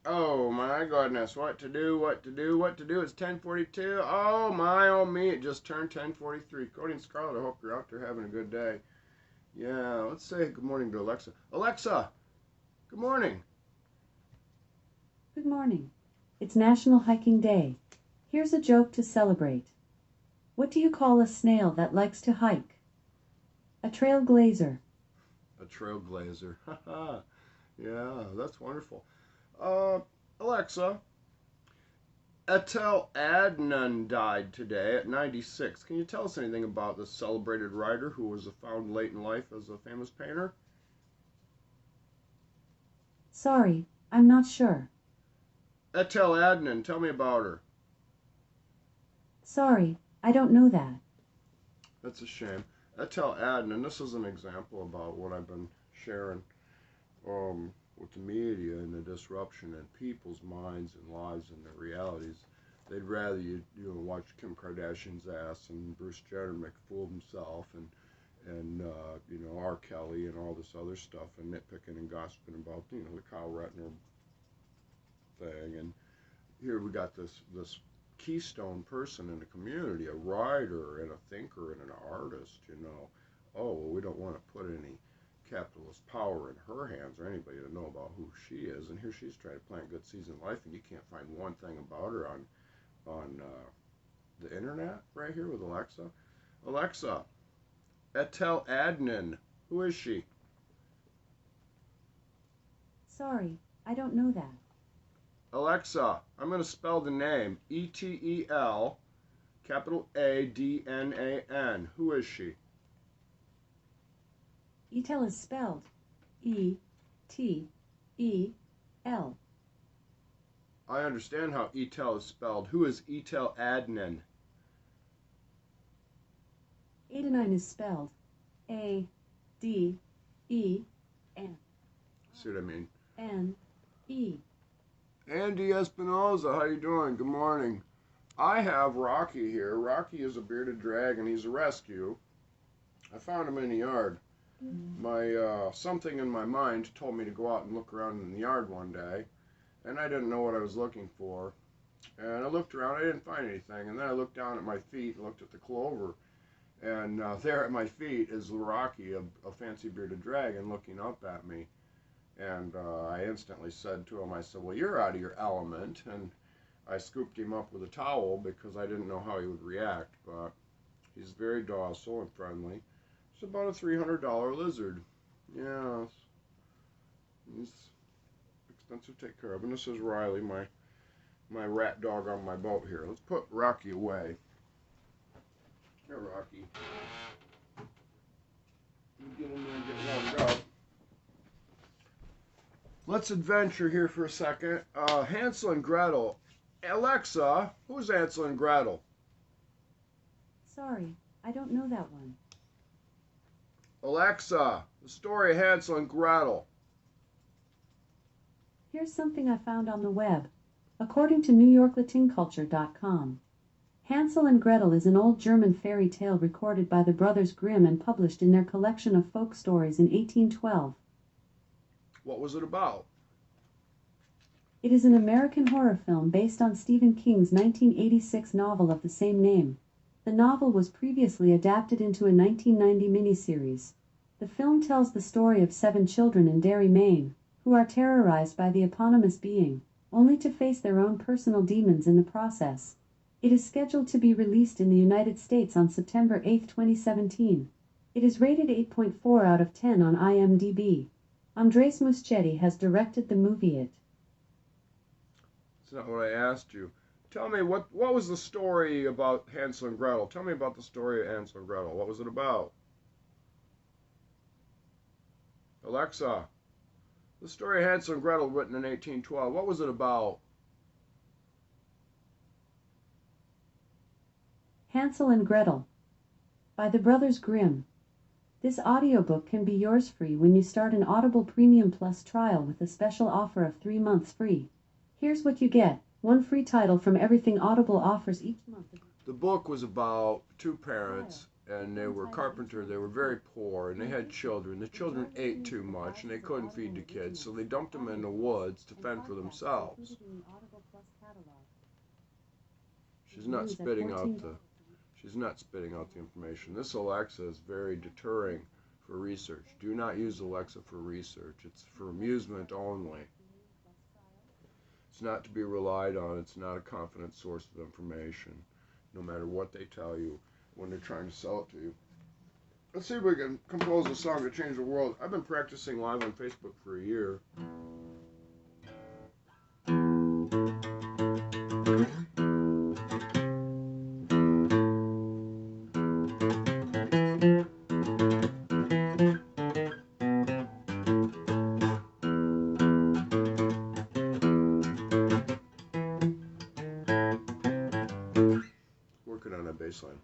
Oh my goodness, what to do, what to do, what to do. It's 10:42. Oh my, oh me, it just turned 10:43. Cody and Scarlett, I hope you're out there having a good day. Yeah, let's say good morning to Alexa. Alexa, good morning. Good morning. It's National Hiking Day. Here's a joke to celebrate. What do you call a snail that likes to hike? A trailblazer. A trailblazer. Haha. Yeah, that's wonderful. Uh, Alexa, Etel Adnan died today at 96. Can you tell us anything about this celebrated writer who was found late in life as a famous painter? Sorry, I'm not sure. Etel Adnan, tell me about her. Sorry, I don't know that. That's a shame. Etel Adnan, this is an example about what I've been sharing with the media and the disruption in people's minds and lives and their realities. They'd rather watch Kim Kardashian's ass and Bruce Jenner make a fool of himself and R. Kelly and all this other stuff and nitpicking and gossiping about the Kyle Rettner thing. And here we got this keystone person in the community, a writer and a thinker and an artist. Oh, well, we don't want to put any capitalist power in her hands or anybody to know about who she is. And here she's trying to plant good seeds in life, and you can't find one thing about her on the internet right here with Alexa. Alexa, Etel Adnan, who is she? Sorry, I don't know that. Alexa, I'm going to spell the name Etel, capital Adnan. Who is she? Etel is spelled E-T-E-L. I understand how Etel is spelled. Who is Etel Adnan? Adonine is spelled A-D-E-N. See what I mean? N-E. Andy Espinoza, how you doing? Good morning. I have Rocky here. Rocky is a bearded dragon. He's a rescue. I found him in the yard. My something in my mind told me to go out and look around in the yard one day, and I didn't know what I was looking for. And I looked around, I didn't find anything, and then I looked down at my feet and looked at the clover, and there at my feet is Rocky, a fancy bearded dragon, looking up at me. And I instantly said to him, I said, well, you're out of your element. And I scooped him up with a towel because I didn't know how he would react, but he's very docile and friendly. It's about a $300 lizard. Yeah, he's expensive to take care of. And this is Riley, my rat dog on my boat here. Let's put Rocky away. Here, Rocky. Let me get in there and get warmed up. Let's adventure here for a second. Hansel and Gretel. Alexa, who's Hansel and Gretel? Sorry, I don't know that one. Alexa, the story of Hansel and Gretel. Here's something I found on the web. According to NewYorkLatinCulture.com, Hansel and Gretel is an old German fairy tale recorded by the brothers Grimm and published in their collection of folk stories in 1812. What was it about? It is an American horror film based on Stephen King's 1986 novel of the same name. The novel was previously adapted into a 1990 miniseries. The film tells the story of 7 children in Derry, Maine, who are terrorized by the eponymous being, only to face their own personal demons in the process. It is scheduled to be released in the United States on September 8, 2017. It is rated 8.4 out of 10 on IMDb. Andres Muschietti has directed the movie. That's not what I asked you. Tell me, what was the story about Hansel and Gretel? Tell me about the story of Hansel and Gretel. What was it about? Alexa, the story of Hansel and Gretel written in 1812. What was it about? Hansel and Gretel by the Brothers Grimm. This audiobook can be yours free when you start an Audible Premium Plus trial with a special offer of 3 months free. Here's what you get. 1 free title from everything Audible offers each month. The book was about 2 parents and they were carpenter. They were very poor, and they had children. The children ate too much, and they couldn't feed the kids, so they dumped them in the woods to fend for themselves. She's not spitting out the information. This Alexa is very deterring for research. Do not use Alexa for research. It's for amusement only. It's not to be relied on. It's not a confident source of information, no matter what they tell you when they're trying to sell it to you. Let's see if we can compose a song to change the world. I've been practicing live on Facebook for a year. Working on a bass line.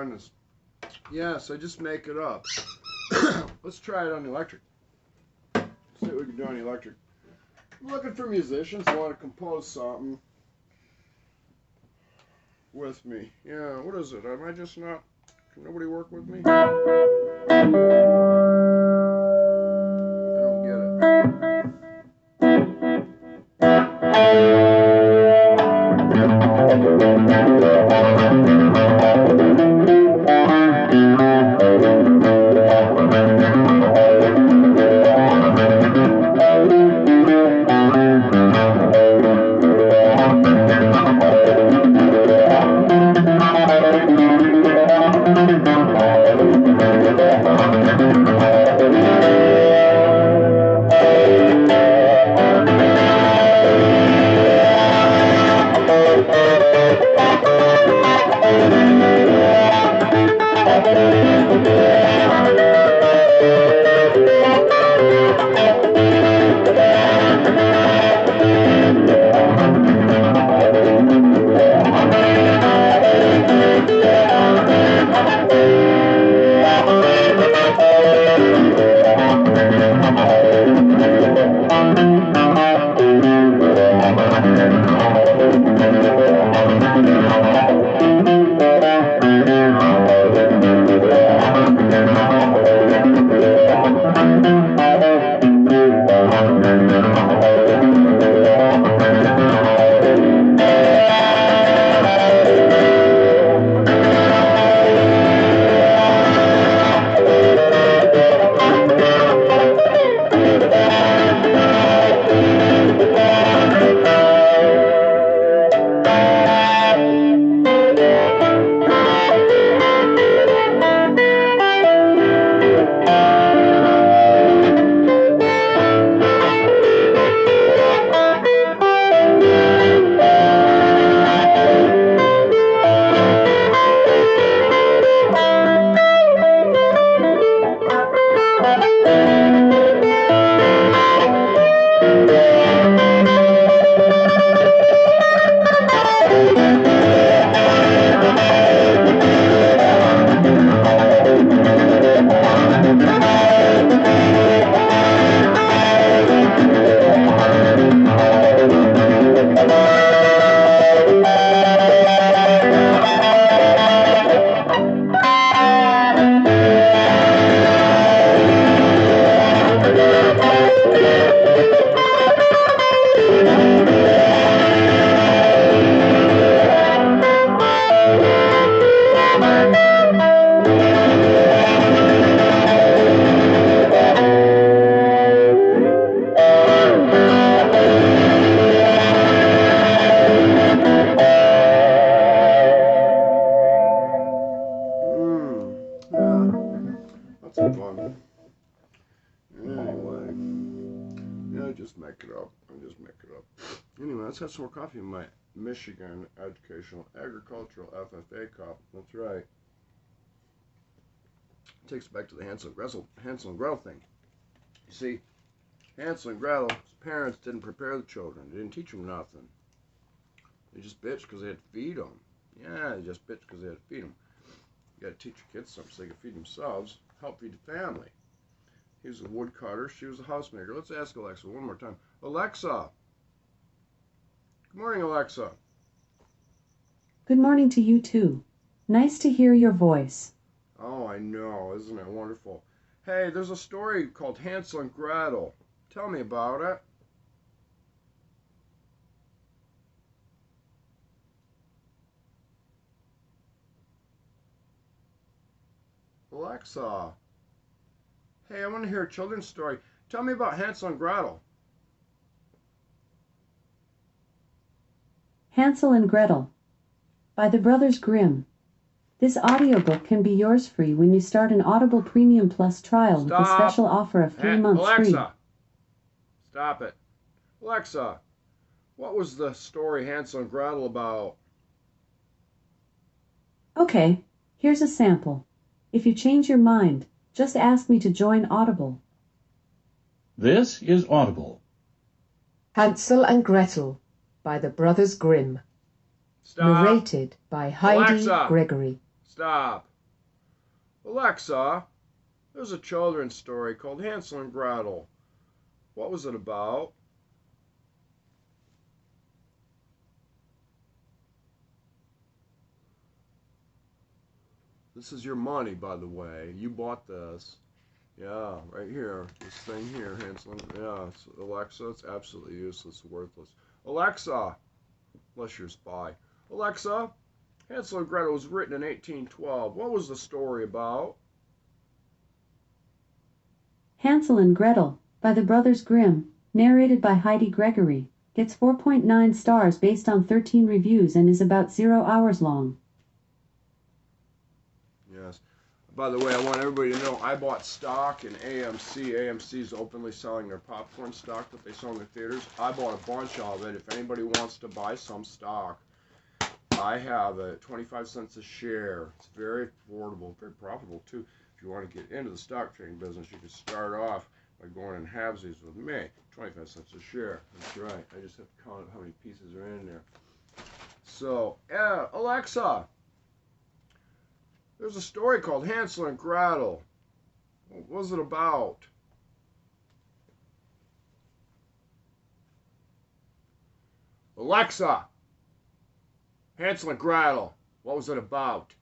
goodness. Yes, I just make it up. Let's try it on the electric. See what we can do on the electric. I'm looking for musicians who want to compose something with me. Yeah, what is it? Am I just not... Can nobody work with me? I don't get That's fun. Anyway, yeah, I just make it up. Anyway, let's have some more coffee in my Michigan Educational Agricultural FFA cup. That's right. Takes us back to the Hansel and Gretel thing. You see, Hansel and Gretel's parents didn't prepare the children. They didn't teach them nothing. They just bitched because they had to feed them. Yeah, they just bitched because they had to feed them. You got to teach your kids something so they can feed themselves, help feed the family. He was a woodcutter. She was a housemaker. Let's ask Alexa one more time. Alexa. Good morning, Alexa. Good morning to you too. Nice to hear your voice. Oh, I know. Isn't it wonderful? Hey, there's a story called Hansel and Gretel. Tell me about it. Alexa. Hey, I want to hear a children's story. Tell me about Hansel and Gretel. Hansel and Gretel by the Brothers Grimm. This audiobook can be yours free when you start an Audible Premium Plus trial with a special offer of 3 months Alexa. free. Stop it. Alexa, what was the story Hansel and Gretel about? Okay, here's a sample. If you change your mind, just ask me to join Audible. This is Audible. Hansel and Gretel by the Brothers Grimm. Stop. Narrated by Heidi Alexa. Gregory. Stop. Alexa, there's a children's story called Hansel and Gretel. What was it about? This is your money, by the way. You bought this. Yeah, right here. This thing here, Hansel and yeah, it's Alexa, it's absolutely useless, worthless. Alexa, unless you're a spy. Alexa, Hansel and Gretel was written in 1812. What was the story about? Hansel and Gretel, by the Brothers Grimm, narrated by Heidi Gregory, gets 4.9 stars based on 13 reviews and is about 0 hours long. Yes. By the way, I want everybody to know I bought stock in AMC. AMC is openly selling their popcorn stock that they sell in the theaters. I bought a bunch of it. If anybody wants to buy some stock, I have it, 25 cents a share. It's very affordable, very profitable too. If you want to get into the stock trading business, you can start off by going in halvesies with me. 25 cents a share. That's right. I just have to count how many pieces are in there. So, Alexa, there's a story called Hansel and Gretel. What was it about? Alexa, Hansel and Gretel. What was it about?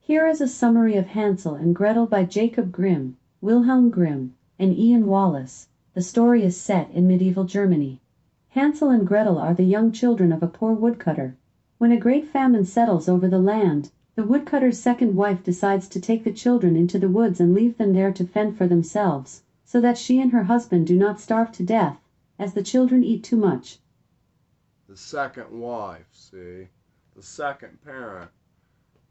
Here is a summary of Hansel and Gretel by Jacob Grimm, Wilhelm Grimm, and Ian Wallace. The story is set in medieval Germany. Hansel and Gretel are the young children of a poor woodcutter. When a great famine settles over the land, the woodcutter's second wife decides to take the children into the woods and leave them there to fend for themselves, so that she and her husband do not starve to death, as the children eat too much. The second wife, see? The second parent.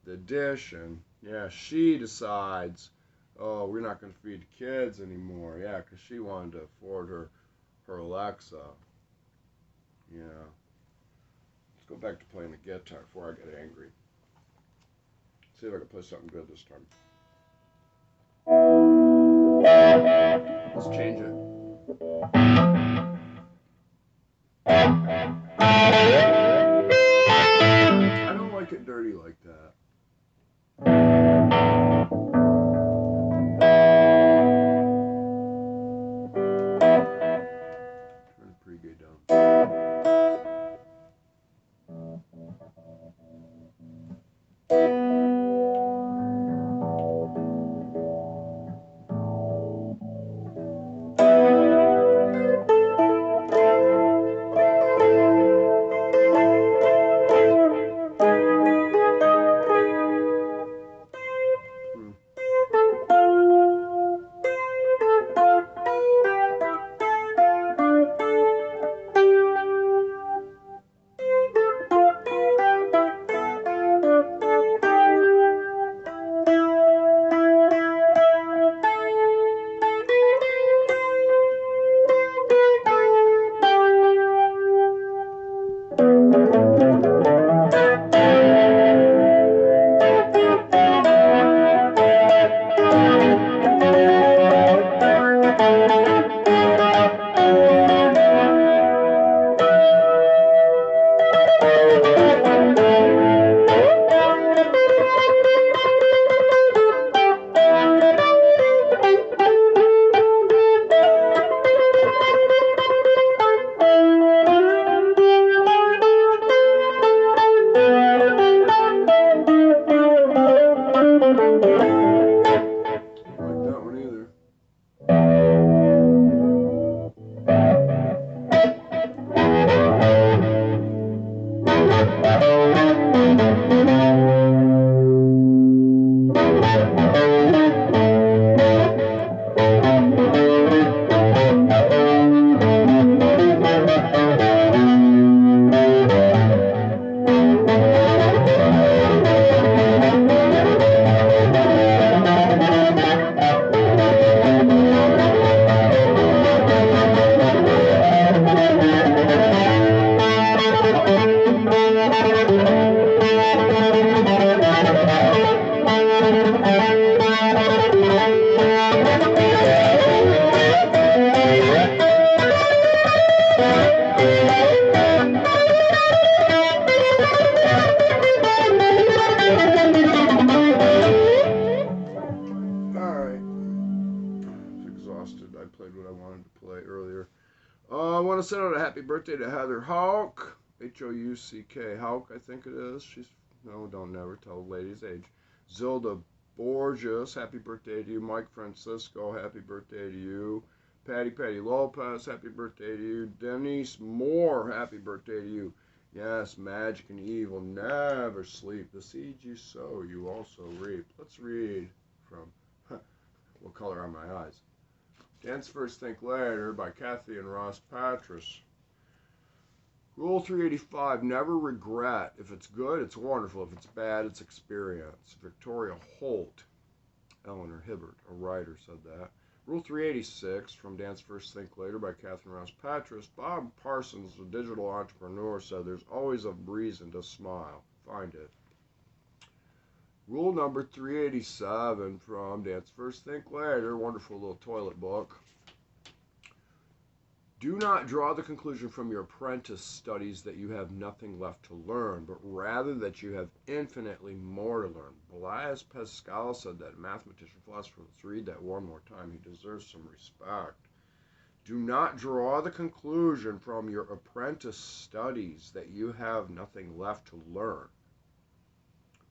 The dish, and yeah, she decides, oh, we're not going to feed the kids anymore. Yeah, because she wanted to afford her Alexa. Yeah. Let's go back to playing the guitar before I get angry. See if I can play something good this time. Let's change it. I don't like it dirty like that. Turn the pre-gay down. want to send out a happy birthday to Heather Houck, Houck, Houck, I think it is. She's, no, don't never tell a lady's age. Zilda Borges, happy birthday to you. Mike Francisco, happy birthday to you. Patty Lopez, happy birthday to you. Denise Moore, happy birthday to you. Yes, magic and evil never sleep. The seeds you sow, you also reap. Let's read from What Color Are My Eyes? Dance First, Think Later by Kathy and Ross Patras. Rule 385, never regret. If it's good, it's wonderful. If it's bad, it's experience. Victoria Holt, Eleanor Hibbert, a writer, said that. Rule 386 from Dance First, Think Later by Catherine Ross Patras. Bob Parsons, a digital entrepreneur, said there's always a reason to smile. Find it. Rule number 387 from Dance First, Think Later, wonderful little toilet book. Do not draw the conclusion from your apprentice studies that you have nothing left to learn, but rather that you have infinitely more to learn. Blaise Pascal said that. Mathematician, philosopher. Let's read that one more time. He deserves some respect. Do not draw the conclusion from your apprentice studies that you have nothing left to learn,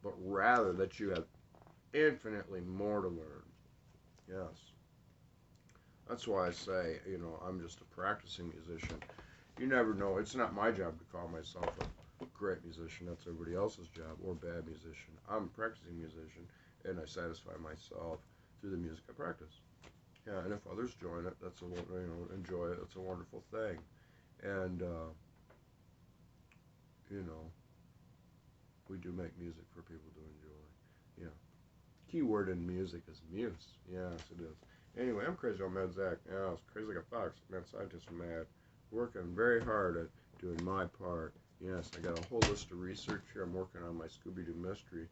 but rather that you have infinitely more to learn. Yes. That's why I say, I'm just a practicing musician. You never know. It's not my job to call myself a great musician. That's everybody else's job, or bad musician. I'm a practicing musician, and I satisfy myself through the music I practice. Yeah, and if others join it, that's enjoy it. That's a wonderful thing. And we do make music for people to enjoy. Yeah. Key word in music is muse. Yes, it is. Anyway, I'm crazy on Mad Zack. Yeah, I was crazy like a fox. Mad scientists are mad. Working very hard at doing my part. Yes, I got a whole list of research here. I'm working on my Scooby-Doo mystery.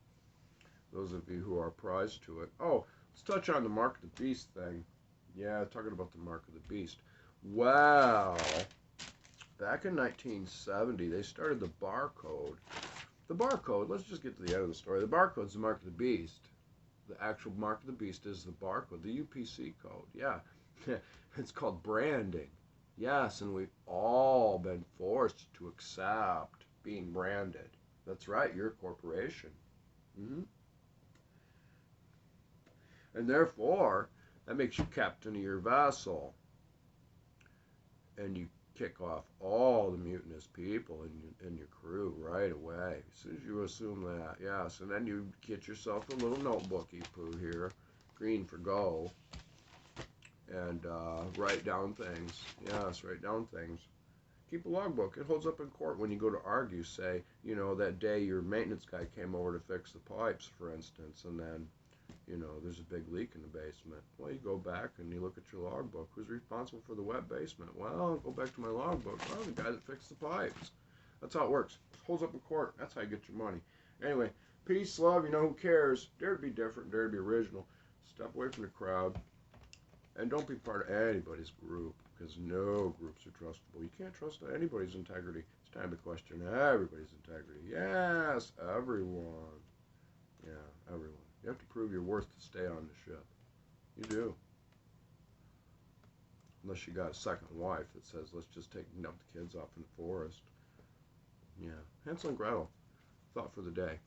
Those of you who are prized to it. Oh, let's touch on the Mark of the Beast thing. Yeah, talking about the Mark of the Beast. Well, back in 1970, they started the barcode. The barcode, let's just get to the end of the story. The barcode's the Mark of the Beast. The actual Mark of the Beast is the barcode, the UPC code. Yeah, it's called branding. Yes, and we've all been forced to accept being branded. That's right, you're a corporation. And therefore, that makes you captain of your vessel. And you kick off all the mutinous people in your crew right away. As soon as you assume that, yes. And then you get yourself a little notebooky poo here, green for go, and write down things. Yes, write down things. Keep a logbook. It holds up in court when you go to argue. Say, that day your maintenance guy came over to fix the pipes, for instance, and then there's a big leak in the basement. Well, you go back and you look at your logbook. Who's responsible for the wet basement? Well, I'll go back to my logbook. Well, the guy that fixed the pipes. That's how it works. It holds up in court. That's how you get your money. Anyway, peace, love, who cares? Dare to be different, dare to be original. Step away from the crowd. And don't be part of anybody's group, because no groups are trustable. You can't trust anybody's integrity. It's time to question everybody's integrity. Yes, everyone. Yeah, everyone. You have to prove your worth to stay on the ship. You do. Unless you got a second wife that says, let's just dump the kids off in the forest. Yeah. Hansel and Gretel. Thought for the day.